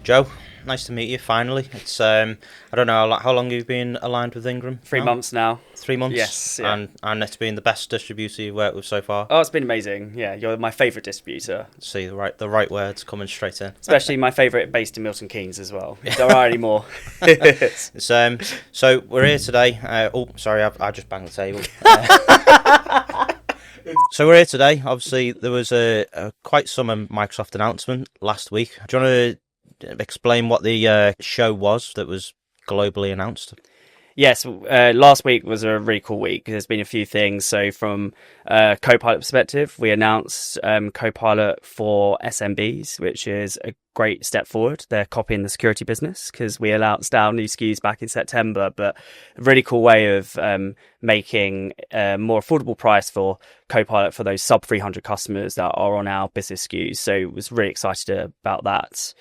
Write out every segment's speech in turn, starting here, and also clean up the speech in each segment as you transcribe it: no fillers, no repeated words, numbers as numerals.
Joe, nice to meet you finally. It's I don't know how long you've been aligned with Ingram. 3 months now. 3 months. Yes, yeah. And it's been the best distributor you've worked with so far. Oh, it's been amazing. Yeah, you're my favourite distributor. See the right words coming straight in. Especially my favourite based in Milton Keynes as well. There are any more. It's, so we're here today. Sorry, I just banged the table. So we're here today. Obviously, there was a quite some Microsoft announcement last week. Do you want to explain what the show was that was globally announced? Yes, last week was a really cool week. There's been a few things. So from a Copilot perspective, we announced Copilot for SMBs, which is a great step forward. They're copying the security business because we announced our new SKUs back in September, but a really cool way of making a more affordable price for Copilot for those sub 300 customers that are on our business SKUs. So was really excited about that.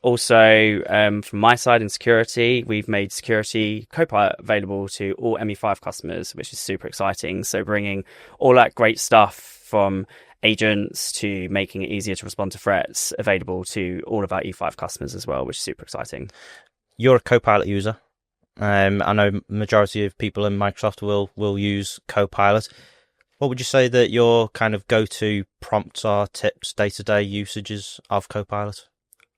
Also, from my side in security, we've made Security Copilot available to all ME5 customers, which is super exciting. So bringing all that great stuff from agents to making it easier to respond to threats available to all of our E5 customers as well, which is super exciting. You're a Copilot user. I know majority of people in Microsoft will use Copilot. What would you say that your kind of go-to prompts are, tips, day-to-day usages of Copilot?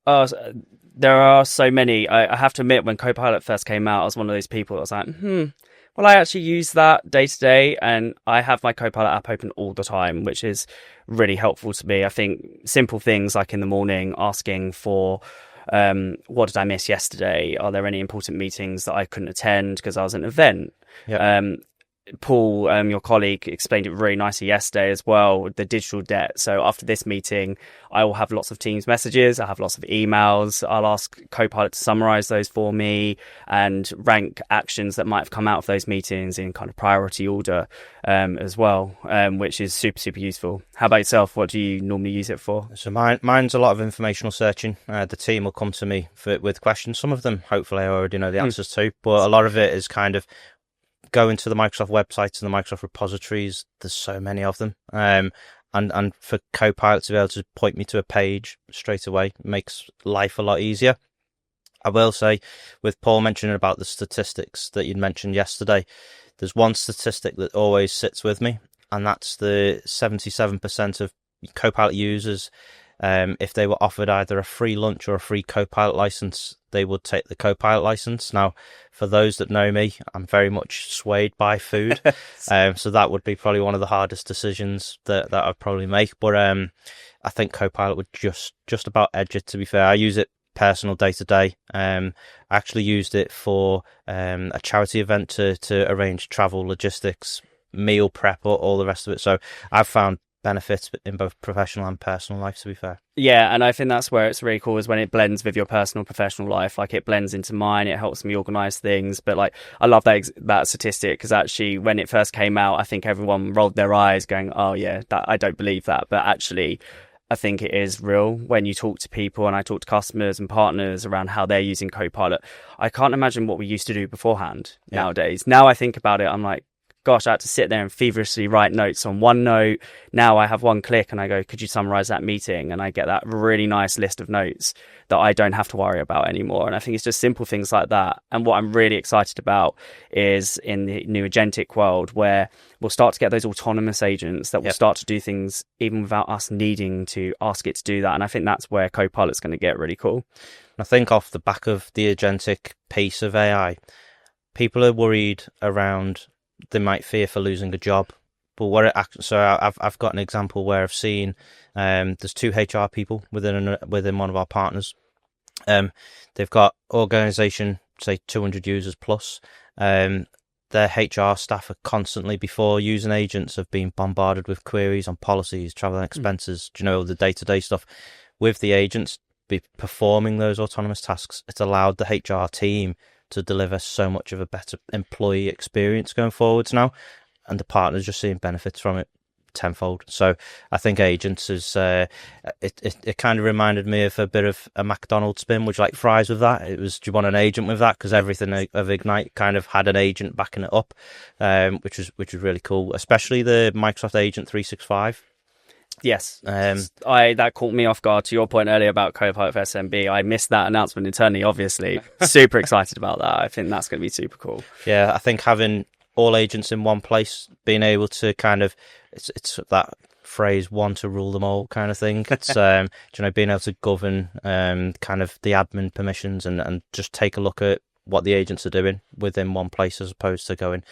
There are so many. I have to admit, when Copilot first came out, I was one of those people that was like, well, I actually use that day to day, and I have my Copilot app open all the time, which is really helpful to me. I think simple things like in the morning asking for, what did I miss yesterday? Are there any important meetings that I couldn't attend because I was at an event? Yeah. Paul, your colleague, explained it really nicely yesterday as well, the digital debt. So after this meeting, I will have lots of Teams messages, I have lots of emails. I'll ask Copilot to summarize those for me and rank actions that might have come out of those meetings in kind of priority order as well, which is super, super useful. How about yourself? What do you normally use it for? So mine's a lot of informational searching. The team will come to me with questions. Some of them, hopefully, I already know the answers to, but a lot of it is kind of going to the Microsoft websites and the Microsoft repositories. There's so many of them. And for Copilot to be able to point me to a page straight away makes life a lot easier. I will say, with Paul mentioning about the statistics that you'd mentioned yesterday, there's one statistic that always sits with me, and that's the 77% of Copilot users, if they were offered either a free lunch or a free Copilot license, they would take the Copilot license. Now, for those that know me, I'm very much swayed by food. So that would be probably one of the hardest decisions that I'd probably make. But I think Copilot would just about edge it, to be fair. I use it personal day to day. I actually used it for a charity event to arrange travel, logistics, meal prep, all the rest of it. So I've found benefits in both professional and personal life, to be fair. Yeah, and I think that's where it's really cool, is when it blends with your personal professional life. Like, it blends into mine, it helps me organize things. But like, I love that statistic, because actually when it first came out, I think everyone rolled their eyes going, oh yeah, I don't believe that. But actually, I think it is real when you talk to people, and I talk to customers and partners around how they're using Copilot. I can't imagine what we used to do beforehand nowadays. Now I think about it, I'm like, gosh, I had to sit there and feverishly write notes on OneNote. Now I have one click and I go, could you summarize that meeting? And I get that really nice list of notes that I don't have to worry about anymore. And I think it's just simple things like that. And what I'm really excited about is in the new agentic world, where we'll start to get those autonomous agents that will start to do things even without us needing to ask it to do that. And I think that's where Copilot's going to get really cool. I think off the back of the agentic piece of AI, people are worried around, they might fear for losing a job. But I've got an example where I've seen there's 2 HR people within one of our partners. They've got organization, say 200 users plus. Their HR staff are constantly, before using agents, have been bombarded with queries on policies, travel and expenses, the day-to-day stuff. With the agents be performing those autonomous tasks, it's allowed the HR team to deliver so much of a better employee experience going forwards now, and the partners just seeing benefits from it tenfold. So I think agents is it kind of reminded me of a bit of a McDonald's spin. Would you like fries with that? It was, do you want an agent with that? Because everything of Ignite kind of had an agent backing it up, which was really cool, especially the Microsoft Agent 365. Yes, that caught me off guard. To your point earlier about Copilot for SMB, I missed that announcement internally. Obviously, super excited about that. I think that's going to be super cool. Yeah, I think having all agents in one place, being able to kind of, it's that phrase "one to rule them all" kind of thing. It's being able to govern kind of the admin permissions and just take a look at what the agents are doing within one place as opposed to going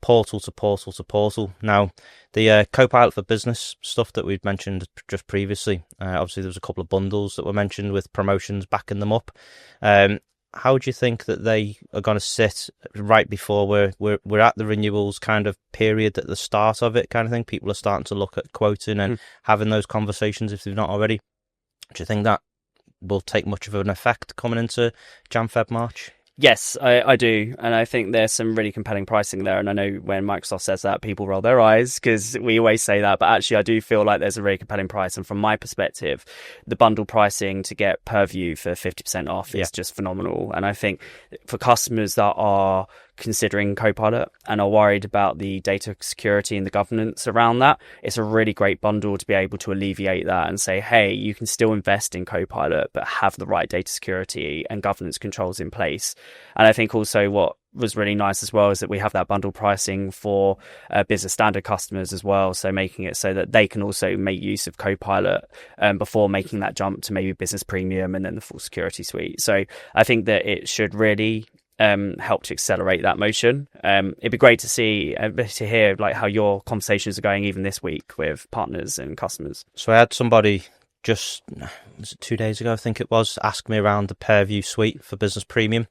portal to portal to portal. Now, the Copilot for Business stuff that we'd mentioned just previously, obviously there was a couple of bundles that were mentioned with promotions backing them up. How do you think that they are going to sit right before we're at the renewals kind of period at the start of it kind of thing? People are starting to look at quoting and having those conversations if they've not already. Do you think that will take much of an effect coming into Jan, Feb, March? Yes, I do. And I think there's some really compelling pricing there. And I know when Microsoft says that, people roll their eyes because we always say that. But actually, I do feel like there's a really compelling price. And from my perspective, the bundle pricing to get Purview for 50% off is just phenomenal. And I think for customers that are considering Copilot and are worried about the data security and the governance around that, it's a really great bundle to be able to alleviate that and say, hey, you can still invest in Copilot, but have the right data security and governance controls in place. And I think also what was really nice as well is that we have that bundle pricing for business standard customers as well. So making it so that they can also make use of Copilot before making that jump to maybe business premium and then the full security suite. So I think that it should really help to accelerate that motion. It'd be great to see, to hear like how your conversations are going even this week with partners and customers. So I had somebody was it 2 days ago, I think it was, ask me around the Purview suite for business premium.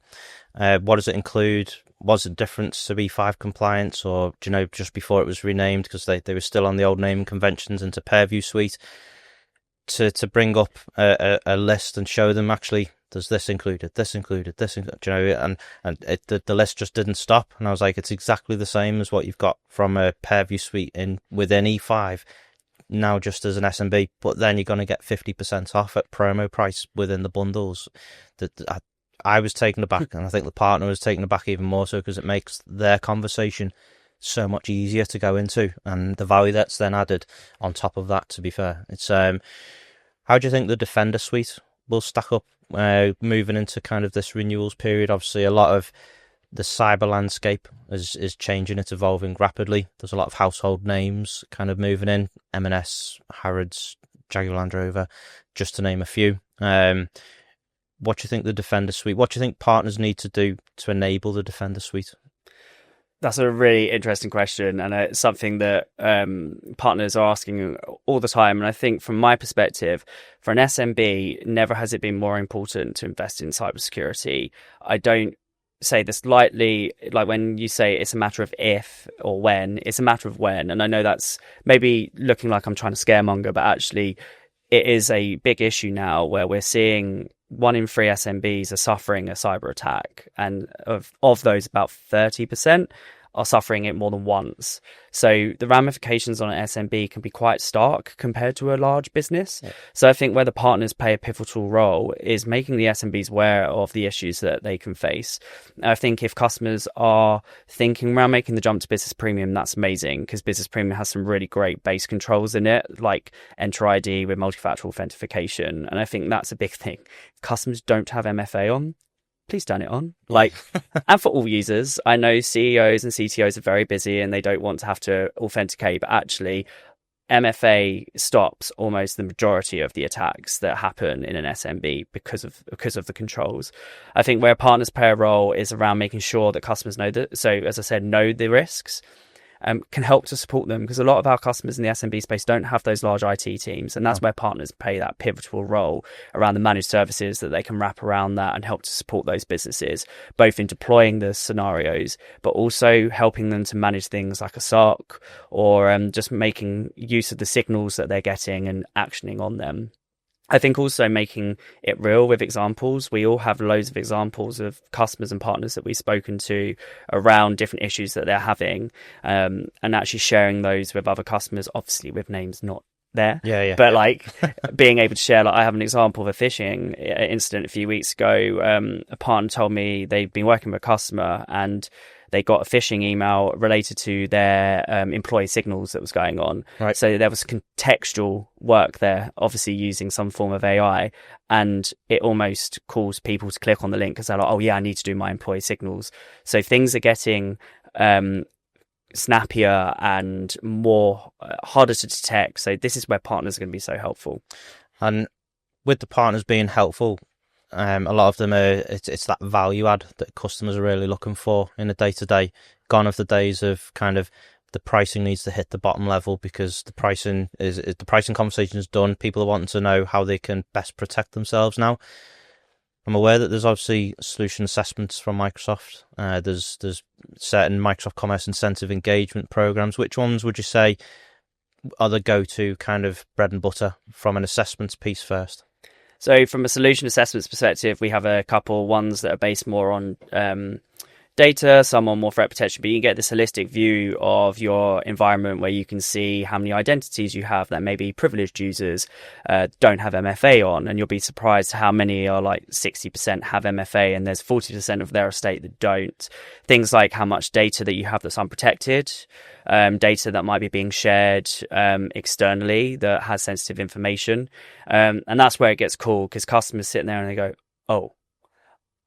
What does it include? Was it different to B5 compliance, or do you know, just before it was renamed because they were still on the old naming conventions, into Purview suite, to bring up a list and show them actually there's this included, you know, and the list just didn't stop. And I was like, it's exactly the same as what you've got from a Purview suite within E5, now just as an SMB, but then you're going to get 50% off at promo price within the bundles. I was taken aback, and I think the partner was taken aback even more so because it makes their conversation so much easier to go into, and the value that's then added on top of that, to be fair. It's how do you think the Defender suite will stack up moving into kind of this renewals period? Obviously, a lot of the cyber landscape is changing, it's evolving rapidly. There's a lot of household names kind of moving in, M&S, Harrods, Jaguar Land Rover, just to name a few. What do you think the Defender suite, what do you think partners need to do to enable the Defender suite? That's a really interesting question, and it's something that partners are asking all the time. And I think from my perspective, for an SMB, never has it been more important to invest in cybersecurity. I don't say this lightly, like when you say it's a matter of if or when, it's a matter of when. And I know that's maybe looking like I'm trying to scaremonger, but actually it is a big issue now where we're seeing 1 in 3 SMBs are suffering a cyber attack, and of those, about 30% are suffering it more than once. So the ramifications on an SMB can be quite stark compared to a large business. Yeah. So I think where the partners play a pivotal role is making the SMBs aware of the issues that they can face. I think if customers are thinking around making the jump to business premium, that's amazing, because business premium has some really great base controls in it, like Enter ID with multi-factor authentication. And I think that's a big thing. If customers don't have MFA on, please turn it on. And for all users, I know CEOs and CTOs are very busy and they don't want to have to authenticate, but actually MFA stops almost the majority of the attacks that happen in an SMB because of the controls. I think where partners play a role is around making sure that customers know that. So as I said, know the risks. Can help to support them, because a lot of our customers in the SMB space don't have those large IT teams, and that's where partners play that pivotal role around the managed services that they can wrap around that and help to support those businesses, both in deploying the scenarios, but also helping them to manage things like a SOC, or just making use of the signals that they're getting and actioning on them. I think also making it real with examples. We all have loads of examples of customers and partners that we've spoken to around different issues that they're having, and actually sharing those with other customers, obviously with names not there. Yeah. But like being able to share, like I have an example of a phishing incident a few weeks ago. A partner told me they'd been working with a customer and they got a phishing email related to their employee signals that was going on. Right. So there was contextual work there, obviously using some form of AI, and it almost caused people to click on the link because they're like, oh yeah, I need to do my employee signals. So things are getting snappier and more harder to detect. So this is where partners are going to be so helpful. And with the partners being helpful, a lot of them it's that value add that customers are really looking for in a day-to-day. Gone of the days of kind of the pricing needs to hit the bottom level, because the pricing conversation is done. People are wanting to know how they can best protect themselves now. I'm aware that there's obviously solution assessments from Microsoft. There's certain Microsoft Commerce incentive engagement programs. Which ones would you say are the go-to kind of bread and butter from an assessments piece first? So from a solution assessments perspective, we have a couple ones that are based more on data, some on more threat protection, but you get this holistic view of your environment where you can see how many identities you have that maybe privileged users don't have MFA on, and you'll be surprised how many are like 60% have MFA and there's 40% of their estate that don't. Things like how much data that you have that's unprotected, data that might be being shared externally that has sensitive information, and that's where it gets cool, because customers sit there and they go, oh,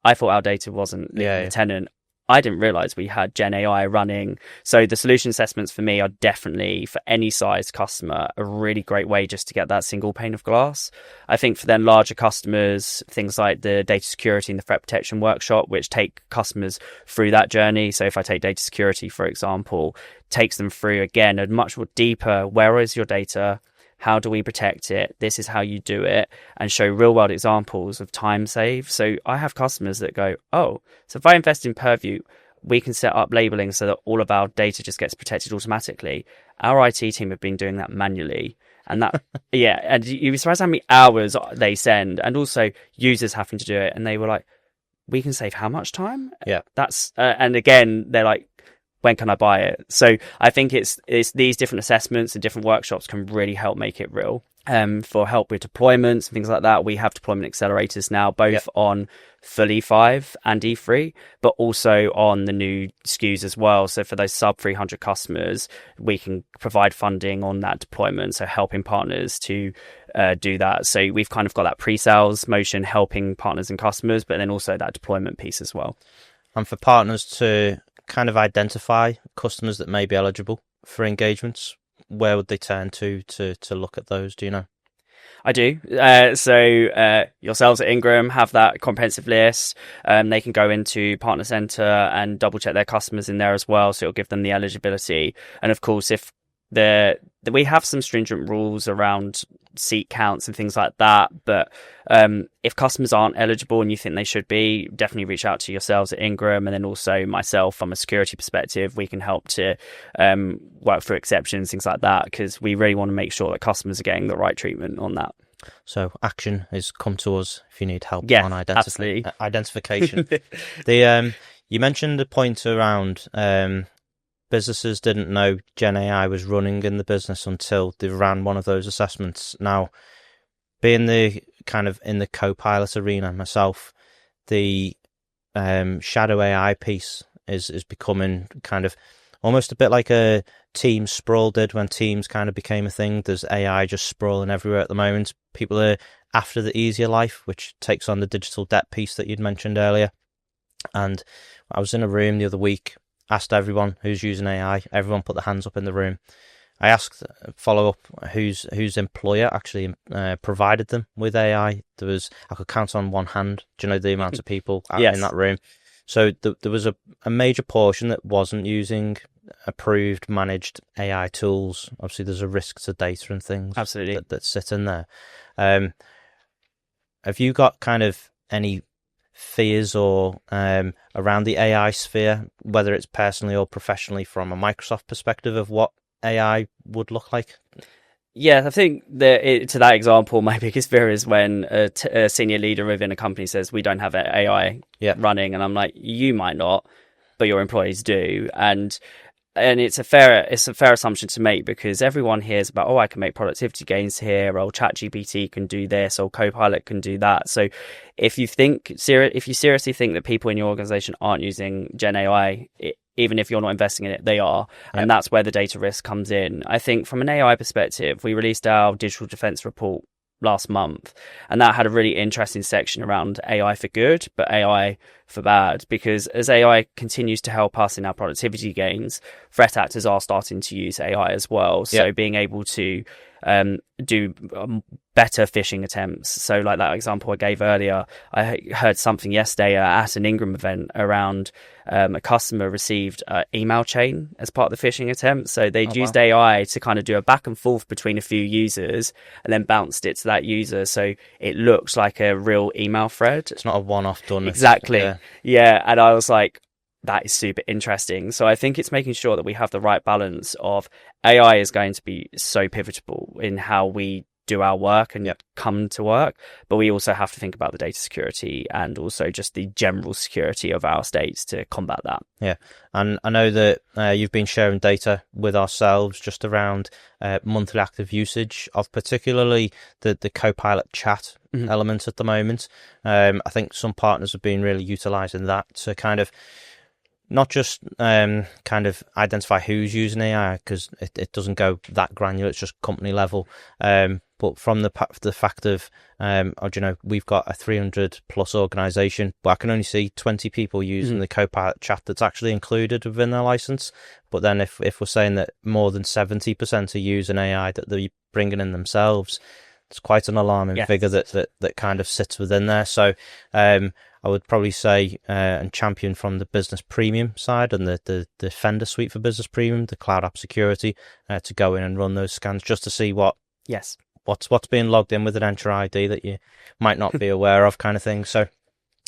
I thought our data wasn't leaving the tenant. I didn't realize we had Gen AI running. So the solution assessments for me are definitely, for any size customer, a really great way just to get that single pane of glass. I think for then larger customers, things like the data security and the threat protection workshop, which take customers through that journey. So if I take data security, for example, takes them through, again, a much more deeper, where is your data? How do we protect it? This is how you do it, and show real world examples of time save. So I have customers that go, oh, so if I invest in Purview, we can set up labeling so that all of our data just gets protected automatically. Our IT team have been doing that manually. And that, yeah, and you'd be surprised how many hours they send, and also users having to do it. And they were like, we can save how much time? Yeah. That's, and again, they're like, when can I buy it? So I think it's these different assessments and different workshops can really help make it real. For help with deployments and things like that, we have deployment accelerators now, both on full E5 and E3, but also on the new SKUs as well. So for those sub 300 customers, we can provide funding on that deployment, so helping partners to do that. So we've kind of got that pre-sales motion helping partners and customers, but then also that deployment piece as well. And for partners to kind of identify customers that may be eligible for engagements, where would they turn to look at those? Do you know? I do. So yourselves at Ingram have that comprehensive list. They can go into Partner Center and double check their customers in there as well. So it'll give them the eligibility. And of course, if we have some stringent rules around seat counts and things like that, but if customers aren't eligible and you think they should be, definitely reach out to yourselves at Ingram, and then also myself from a security perspective. We can help to work through exceptions, things like that, because we really want to make sure that customers are getting the right treatment on that. So action is come to us if you need help on absolutely. Identification. You mentioned the point around businesses didn't know Gen AI was running in the business until they ran one of those assessments. Now, being the kind of in the Copilot arena myself, the shadow AI piece is becoming kind of almost a bit like a Teams sprawl did when Teams kind of became a thing. There's AI just sprawling everywhere at the moment. People are after the easier life, which takes on the digital debt piece that you'd mentioned earlier. And I was in a room the other week, asked everyone who's using AI. Everyone put their hands up in the room. I asked follow up whose employer actually provided them with AI. I could count on one hand. Do you know the amount of people in that room? So there was a major portion that wasn't using approved managed AI tools. Obviously, there's a risk to data and things. Absolutely. that sit in there. Have you got kind of any fears or around the AI sphere, whether it's personally or professionally, from a Microsoft perspective of what AI would look like? Yeah, I think to that example, my biggest fear is when a senior leader within a company says we don't have AI running, and I'm like, you might not, but your employees do, and it's a fair assumption to make, because everyone hears about, I can make productivity gains here, or ChatGPT can do this, or Copilot can do that. So if you seriously think that people in your organization aren't using Gen AI, even if you're not investing in it, they are. Yep. And that's where the data risk comes in. I think from an AI perspective, we released our digital defense report last month, and that had a really interesting section around AI for good, but AI for bad, because as AI continues to help us in our productivity gains, threat actors are starting to use AI as well. So being able to do better phishing attempts. So like that example I gave earlier, I heard something yesterday at an Ingram event around a customer received an email chain as part of the phishing attempt. So they'd used AI to kind of do a back and forth between a few users and then bounced it to that user. So it looks like a real email thread. It's not a one-off done. Exactly. Yeah. And I was like, that is super interesting. So I think it's making sure that we have the right balance of AI is going to be so pivotal in how we do our work and come to work, but we also have to think about the data security and also just the general security of our estates to combat that. Yeah, and I know that you've been sharing data with ourselves just around monthly active usage of particularly the Copilot chat element at the moment. I think some partners have been really utilising that to kind of not just kind of identify who's using AI, because it doesn't go that granular, it's just company level. But from the fact of, we've got a 300 plus organisation, but I can only see 20 people using the Copilot chat that's actually included within their license. But then if we're saying that more than 70% are using AI that they're bringing in themselves, it's quite an alarming figure that kind of sits within there. So I would probably say and champion from the business premium side and the Defender suite for business premium, the cloud app security, to go in and run those scans just to see what's being logged in with an Enter ID that you might not be aware of, kind of thing. So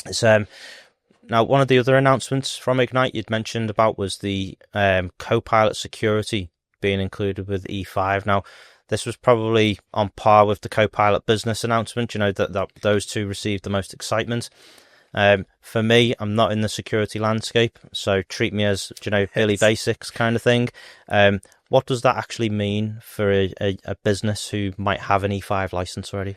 it's now one of the other announcements from Ignite you'd mentioned about was the Copilot security being included with E5. Now, this was probably on par with the Copilot business announcement, that those two received the most excitement. For me, I'm not in the security landscape, so treat me as, Billy Basics kind of thing. What does that actually mean for a business who might have an E5 license already?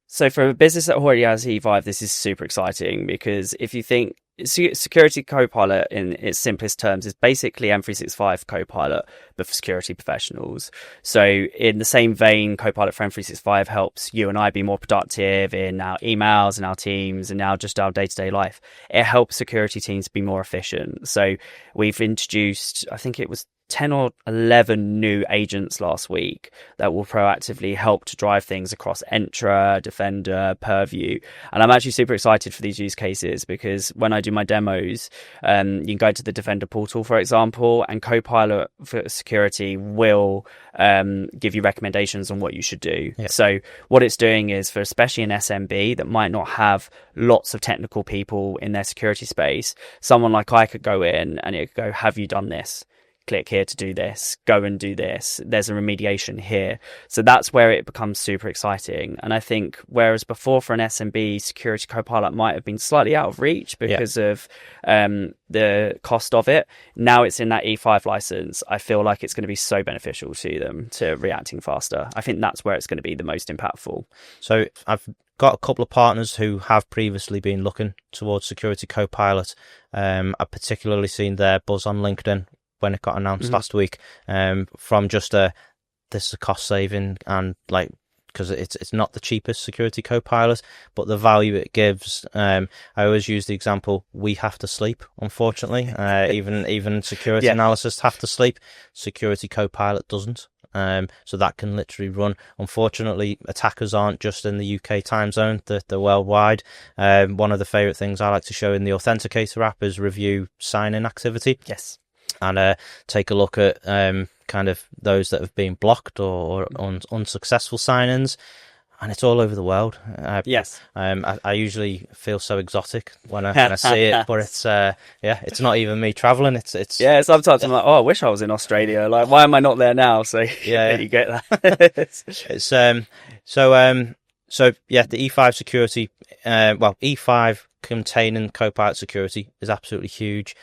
So for a business that already has E5, this is super exciting, because if you think Security Copilot in its simplest terms is basically M365 Copilot, but for security professionals. So in the same vein, Copilot for M365 helps you and I be more productive in our emails and our teams and now just our day-to-day life. It helps security teams be more efficient. So we've introduced, I think it was 10 or 11 new agents last week that will proactively help to drive things across Entra, Defender, Purview. And I'm actually super excited for these use cases, because when I do my demos, you can go to the Defender portal, for example, and Copilot for security will give you recommendations on what you should do. Yeah. So what it's doing is, for especially an SMB that might not have lots of technical people in their security space, someone like I could go in and it could go, have you done this? Click here to do this, go and do this. There's a remediation here. So that's where it becomes super exciting. And I think whereas before for an SMB, Security Copilot might have been slightly out of reach because of the cost of it, now it's in that E5 license. I feel like it's going to be so beneficial to them to reacting faster. I think that's where it's going to be the most impactful. So I've got a couple of partners who have previously been looking towards Security Copilot. I've particularly seen their buzz on LinkedIn when it got announced last week, from just this is a cost saving, and because it's not the cheapest Security Copilot, but the value it gives. I always use the example, we have to sleep, unfortunately. Even security analysts have to sleep. Security Copilot doesn't. So that can literally run. Unfortunately, attackers aren't just in the UK time zone, they're worldwide. One of the favourite things I like to show in the Authenticator app is review sign-in activity. Yes. And take a look at kind of those that have been blocked or unsuccessful sign-ins, and it's all over the world. Yes. I usually feel so exotic when I see it, but it's not even me traveling. It's sometimes I'm like, I wish I was in Australia. Like, why am I not there now? So you get that. It's the E5 security. E5 containing Copilot security is absolutely huge.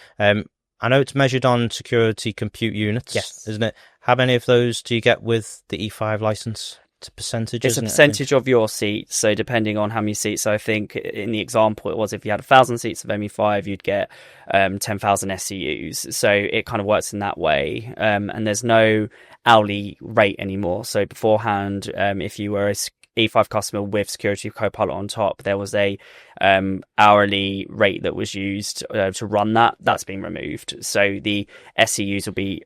I know it's measured on security compute units, isn't it? How many of those do you get with the E5 license? It's a percentage, It's a isn't it, I percentage of your seats, so depending on how many seats. So I think in the example it was if you had 1,000 seats of ME5, you'd get 10,000 SCUs. So it kind of works in that way. And there's no hourly rate anymore. So beforehand, if you were a E5 customer with Security Copilot on top, there was a hourly rate that was used to run that. That's been removed. So the SCUs will be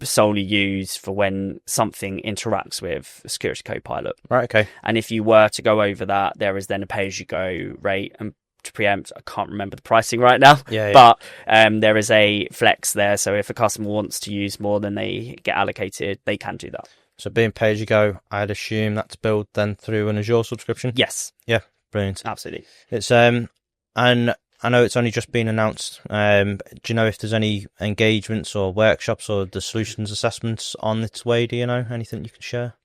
solely used for when something interacts with Security Copilot. Right, okay. And if you were to go over that, there is then a pay-as-you-go rate. And to preempt, I can't remember the pricing right now, but there is a flex there. So if a customer wants to use more than they get allocated, they can do that. So being pay-as-you-go, I'd assume that's billed then through an Azure subscription? Yes. Yeah, brilliant. Absolutely. It's and I know it's only just been announced. Do you know if there's any engagements or workshops or the solutions assessments on its way? Do you know anything you can share?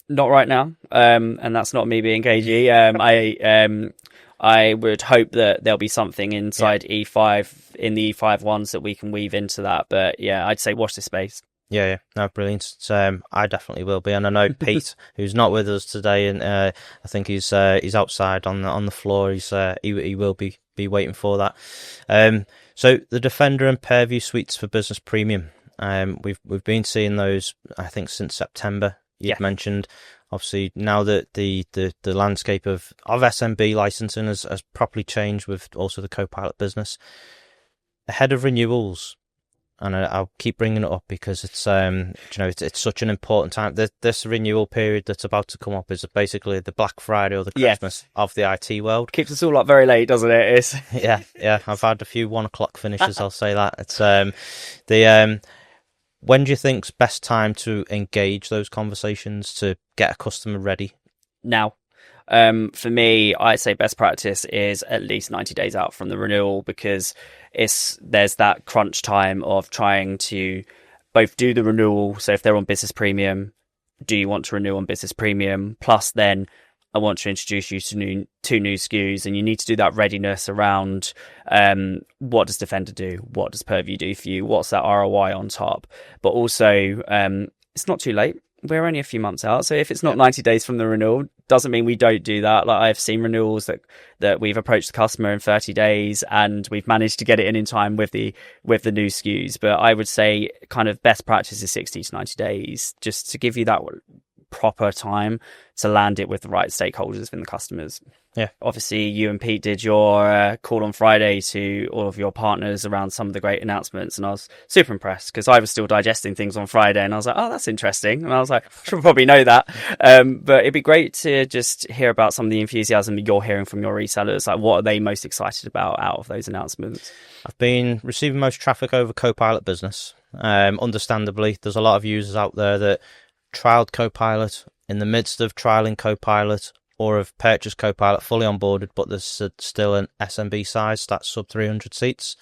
Not right now, and that's not me being cagey. I would hope that there'll be something inside E5 in the E5 ones that we can weave into that. But yeah, I'd say watch this space. Yeah, no, brilliant. It's, I definitely will be, and I know Pete, who's not with us today, and I think he's outside on the floor. He will be waiting for that. So the Defender and Purview suites for Business Premium, we've been seeing those, I think, since September. You've mentioned, obviously, now that the landscape of SMB licensing has properly changed with also the Copilot business. Ahead of renewals, and I'll keep bringing it up because it's it's such an important time. This renewal period that's about to come up is basically the Black Friday or the Christmas of the IT world. Keeps us all up very late, doesn't it? It's... Yeah. I've had a few 1 o'clock finishes. I'll say that. It's when do you think's best time to engage those conversations to get a customer ready? Now. For me, I'd say best practice is at least 90 days out from the renewal, because there's that crunch time of trying to both do the renewal. So if they're on Business Premium, do you want to renew on Business Premium? Plus then I want to introduce you to two new SKUs, and you need to do that readiness around what does Defender do? What does Purview do for you? What's that ROI on top? But also, it's not too late. We're only a few months out, so if it's not 90 days from the renewal, doesn't mean we don't do that. Like, I've seen renewals that we've approached the customer in 30 days and we've managed to get it in time with the new SKUs. But I would say kind of best practice is 60 to 90 days, just to give you that proper time to land it with the right stakeholders within the customers. Yeah. Obviously, you and Pete did your call on Friday to all of your partners around some of the great announcements, and I was super impressed because I was still digesting things on Friday, and I was like, oh, that's interesting. And I was like, I should probably know that. But it'd be great to just hear about some of the enthusiasm that you're hearing from your resellers. Like, what are they most excited about out of those announcements? I've been receiving most traffic over Copilot Business. Understandably, there's a lot of users out there that trialed Copilot, in the midst of trialing Copilot, or have purchased Copilot fully onboarded, but there's still an SMB size, that's sub 300 seats.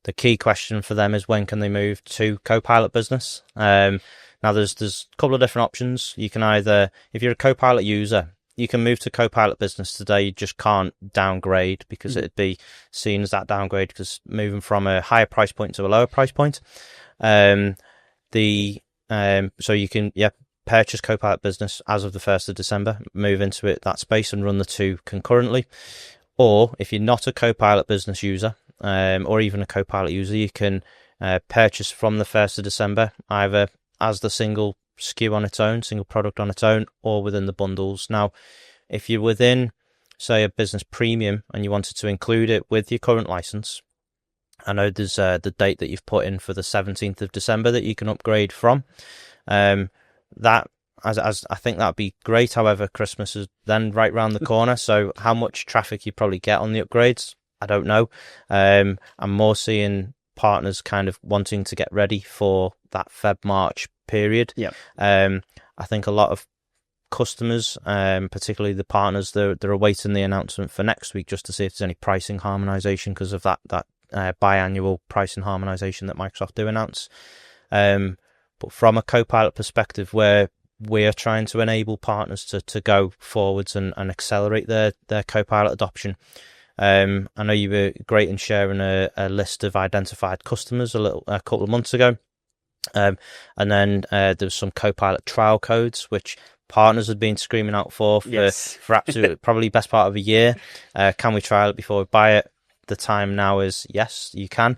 The key question for them is, when can they move to Copilot Business? Now, there's a couple of different options. You can either, if you're a Copilot user, you can move to Copilot Business today. You just can't downgrade, because it'd be seen as that downgrade, because moving from a higher price point to a lower price point. So you can, purchase Copilot Business as of the 1st of December, move into that space and run the two concurrently. Or if you're not a Copilot Business user, or even a Copilot user, you can purchase from the 1st of December, either as the single SKU on its own, single product on its own, or within the bundles. Now, if you're within, say, a Business Premium and you wanted to include it with your current license, I know there's the date that you've put in for the 17th of December that you can upgrade from. That, as I think that'd be great. However, Christmas is then right round the corner, so how much traffic you probably get on the upgrades, I don't know. I'm more seeing partners kind of wanting to get ready for that Feb-March period. Yeah. I think a lot of customers, particularly the partners, they're awaiting the announcement for next week just to see if there's any pricing harmonization because of that biannual pricing harmonization that Microsoft do announce. But from a Copilot perspective, where we're trying to enable partners to go forwards and accelerate their Copilot adoption. I know you were great in sharing a list of identified customers a couple of months ago. And then there was some Copilot trial codes, which partners have been screaming out for Yes. absolute probably best part of a year. Can we trial it before we buy it? The time now is yes, you can,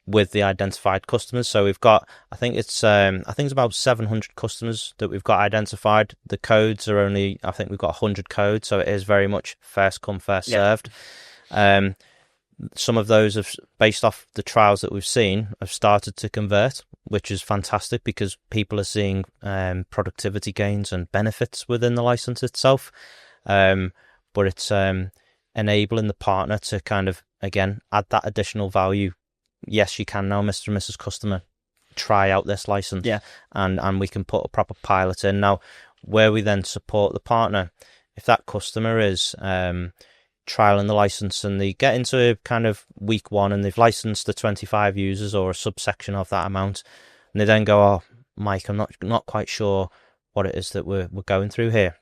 with the identified customers. So we've got, I think it's about 700 customers that we've got identified. The codes are only, I think we've got 100 codes, so it is very much first come, first served. Some of those have, based off the trials that we've seen, have started to convert, which is fantastic because people are seeing productivity gains and benefits within the license itself. But it's enabling the partner to kind of, again, add that additional value. Yes, you can now, Mr. and Mrs. Customer, try out this license, and we can put a proper pilot in. Now, where we then support the partner, if that customer is trialing the license and they get into kind of week one and they've licensed the 25 users or a subsection of that amount, and they then go, oh, Mike, I'm not quite sure what it is that we're going through here.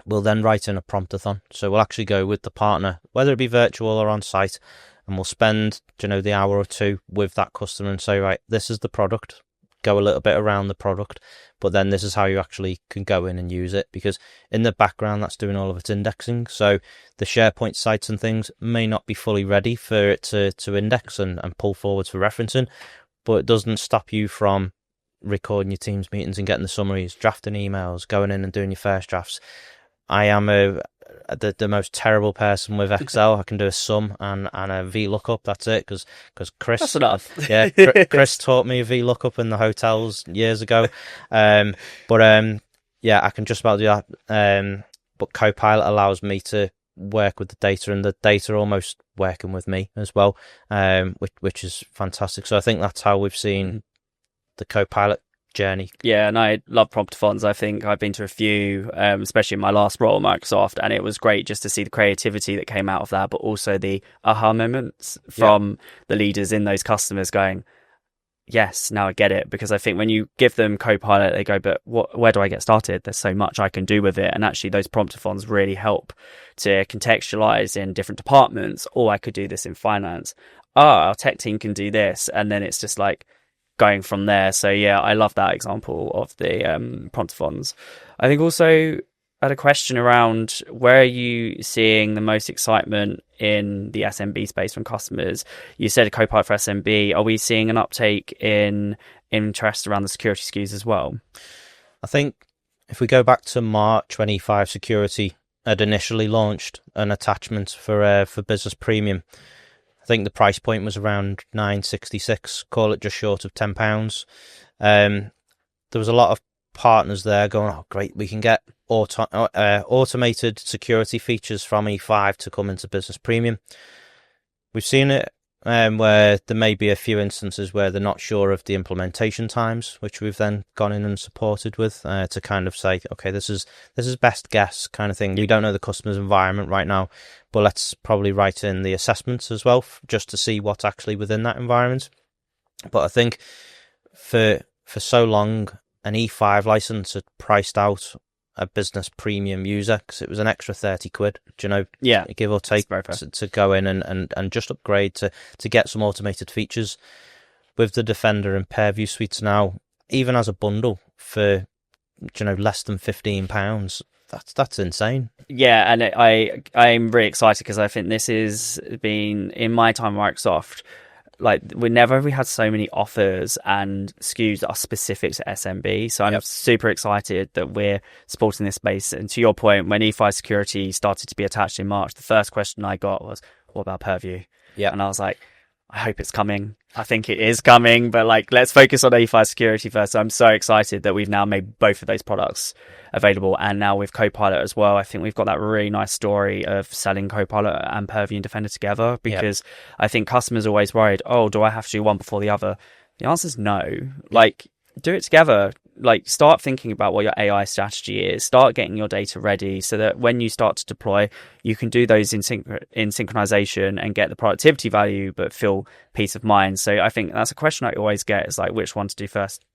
We'll then write in a promptathon. So we'll actually go with the partner, whether it be virtual or on site, and we'll spend, the hour or two with that customer and say, right, this is the product. Go a little bit around the product, but then this is how you actually can go in and use it, because in the background that's doing all of its indexing. So the SharePoint sites and things may not be fully ready for it to index and pull forwards for referencing, but it doesn't stop you from recording your Teams meetings and getting the summaries, drafting emails, going in and doing your first drafts. I am the most terrible person with Excel. I can do a sum and a VLOOKUP. That's it, because Chris. That's enough. Chris taught me a VLOOKUP in the hotels years ago. I can just about do that. But Copilot allows me to work with the data, and the data almost working with me as well, which is fantastic. So I think that's how we've seen the Copilot journey. Yeah, and I love promptathons. I think I've been to a few, especially in my last role at Microsoft, and it was great just to see the creativity that came out of that, but also the aha moments from the leaders in those customers going, yes, now I get it. Because I think when you give them Copilot, they go, but where do I get started? There's so much I can do with it. And actually those promptathons really help to contextualize in different departments. Oh, I could do this in finance. Our tech team can do this. And then it's just like going from there. So yeah, I love that example of the promptathons. I think also I had a question around, where are you seeing the most excitement in the SMB space from customers? You said a Copilot for SMB. Are we seeing an uptake in interest around the security SKUs as well? I think if we go back to March when E5 Security had initially launched an attachment for Business Premium, I think the price point was around $9.66, call it just short of £10. There was a lot of partners there going, oh great, we can get automated security features from E5 to come into Business Premium. We've seen it where there may be a few instances where they're not sure of the implementation times, which we've then gone in and supported with to kind of say, okay, this is best guess kind of thing. We don't know the customer's environment right now, but let's probably write in the assessments as well, just to see what's actually within that environment. But I think for so long, an E5 license had priced out a Business Premium user because it was an extra 30 quid, give or take, to go in and just upgrade to get some automated features. With the Defender and Purview suites now, even as a bundle for less than £15, that's insane. Yeah, and I'm really excited because I think this has been, in my time at Microsoft, like we had so many offers and SKUs that are specific to SMB. So I'm super excited that we're supporting this space. And to your point, when E5 Security started to be attached in March, the first question I got was, what about Purview? Yeah. And I was like, I hope it's coming. I think it is coming, but let's focus on E5 Security first. So I'm so excited that we've now made both of those products available. And now with Copilot as well, I think we've got that really nice story of selling Copilot and Purview and Defender together, because I think customers are always worried, oh, do I have to do one before the other? The answer is no. Do it together. Start thinking about what your AI strategy is. Start getting your data ready so that when you start to deploy, you can do those in synchronization and get the productivity value, but feel peace of mind. So I think that's a question I always get, is which one to do first.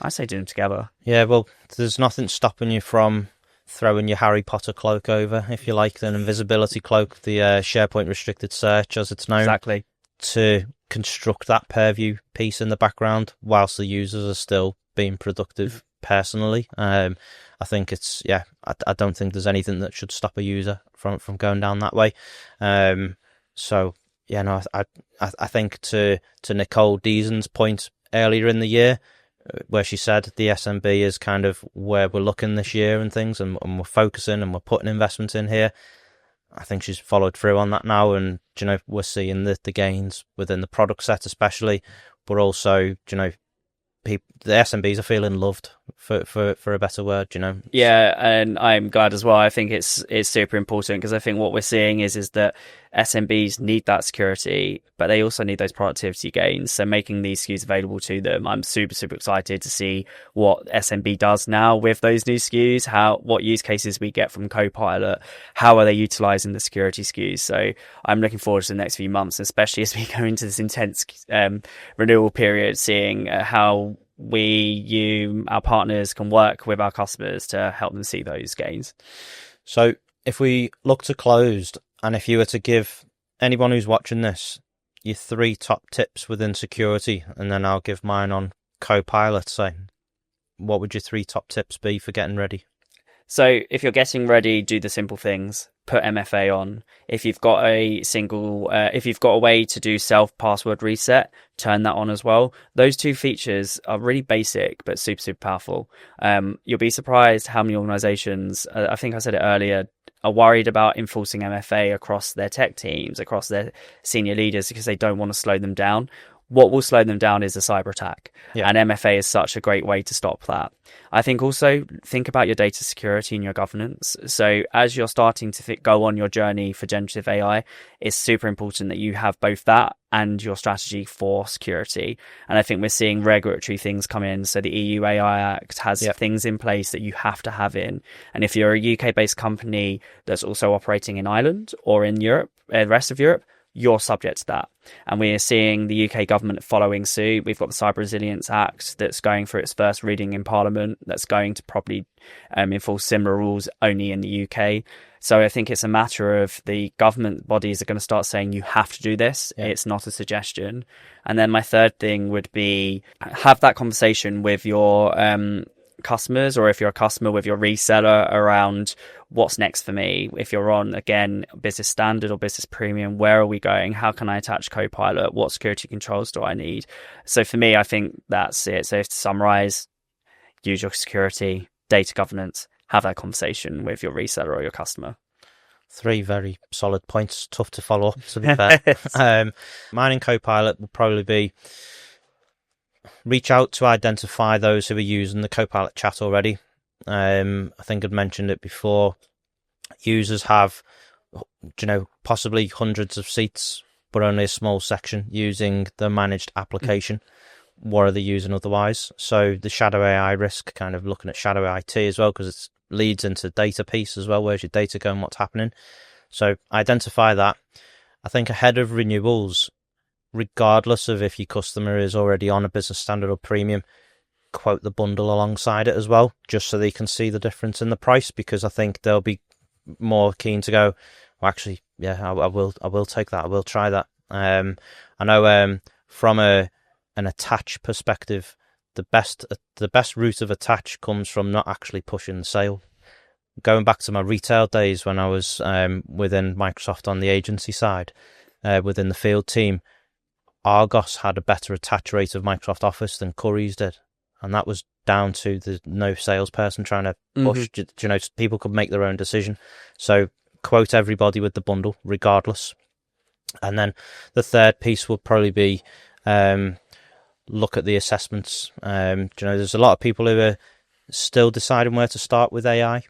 I say do them together. Yeah, well, there's nothing stopping you from throwing your Harry Potter cloak over, if you like, an invisibility cloak, the SharePoint restricted search, as it's known. Exactly. To construct that Purview piece in the background whilst the users are still being productive personally. I I think it's I don't think there's anything that should stop a user from going down that way. So yeah, no, I think to Nicole Deason's point earlier in the year, where she said the SMB is kind of where we're looking this year and things, and we're focusing and we're putting investments in here. I think she's followed through on that now, and we're seeing the gains within the product set, especially, but also the SMBs are feeling loved, for a better word, Yeah, and I'm glad as well. I think it's super important, because I think what we're seeing is that SMBs need that security, but they also need those productivity gains. So making these SKUs available to them, I'm super, super excited to see what SMB does now with those new SKUs, what use cases we get from Copilot, how are they utilizing the security SKUs. So I'm looking forward to the next few months, especially as we go into this intense renewal period, seeing how our partners can work with our customers to help them see those gains. So if we look to closed, and if you were to give anyone who's watching this your 3 top tips within security, and then I'll give mine on Copilot, say, what would your 3 top tips be for getting ready? So if you're getting ready, do the simple things. Put MFA on. If you've got if you've got a way to do self password reset, turn that on as well. Those 2 features are really basic, but super, super powerful. You'll be surprised how many organizations, I think I said it earlier, are worried about enforcing MFA across their tech teams, across their senior leaders, because they don't want to slow them down. What will slow them down is a cyber attack. Yeah. And MFA is such a great way to stop that. I think also think about your data security and your governance. So as you're starting to go on your journey for generative AI, it's super important that you have both that and your strategy for security. And I think we're seeing regulatory things come in. So the EU AI Act has things in place that you have to have in. And if you're a UK-based company that's also operating in Ireland or in Europe, the rest of Europe, you're subject to that. And we are seeing the UK government following suit. We've got the Cyber Resilience Act that's going for its first reading in Parliament, that's going to probably enforce similar rules only in the UK. So I think it's a matter of the government bodies are going to start saying you have to do this. Yeah. It's not a suggestion. And then my third thing would be have that conversation with your customers, or if you're a customer with your reseller, around what's next for me. If you're on, again, business standard or business premium, where are we going? How can I attach Copilot? What security controls do I need? So for me, I think that's it. So to summarize, use your security, data governance, have that conversation with your reseller or your customer. 3 very solid points, tough to follow up, to be fair. Mine in Copilot will probably be reach out to identify those who are using the Copilot chat already. I think I'd mentioned it before. Users have, possibly hundreds of seats, but only a small section using the managed application. What are they using otherwise? So the shadow AI risk, kind of looking at shadow IT as well, because it leads into data piece as well. Where's your data going? What's happening? So identify that. I think ahead of renewals, regardless of if your customer is already on a business standard or premium, quote the bundle alongside it as well, just so they can see the difference in the price, because I think they'll be more keen to go, well, actually, yeah, I will take that. I will try that. I know from an attach perspective, the best route of attach comes from not actually pushing the sale. Going back to my retail days when I was within Microsoft on the agency side, within the field team, Argos had a better attach rate of Microsoft Office than Currys did. And that was down to the no salesperson trying to push. People could make their own decision. So quote everybody with the bundle, regardless. And then the third piece will probably be look at the assessments. There's a lot of people who are still deciding where to start with AI.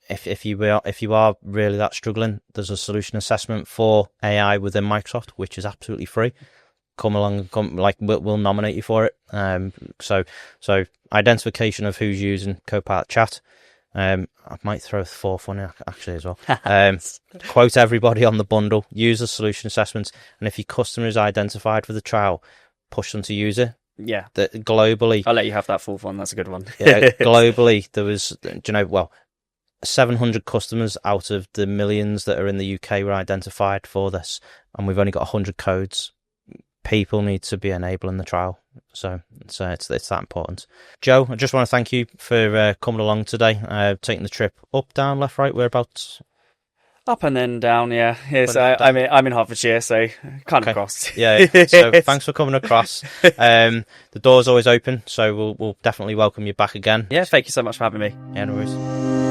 If you are really that struggling, there's a solution assessment for AI within Microsoft, which is absolutely free. Come along, we'll nominate you for it. So identification of who's using Copilot Chat. I might throw a fourth one in actually as well. Quote everybody on the bundle, use the solution assessments, and if your customer is identified for the trial, push them to use it. Yeah. Globally, I'll let you have that fourth one. That's a good one. Yeah, globally, there was, 700 customers out of the millions that are in the UK were identified for this, and we've only got 100 codes people need to be enabling the trial. So it's that important. Joe, I just want to thank you for coming along today, taking the trip up, down, left, right, whereabouts? Up and then down, yeah. Yes, I'm in Hertfordshire, so kind of across. Yeah. So thanks for coming across. The door's always open, so we'll definitely welcome you back again. Yeah, thank you so much for having me. Yeah, no worries.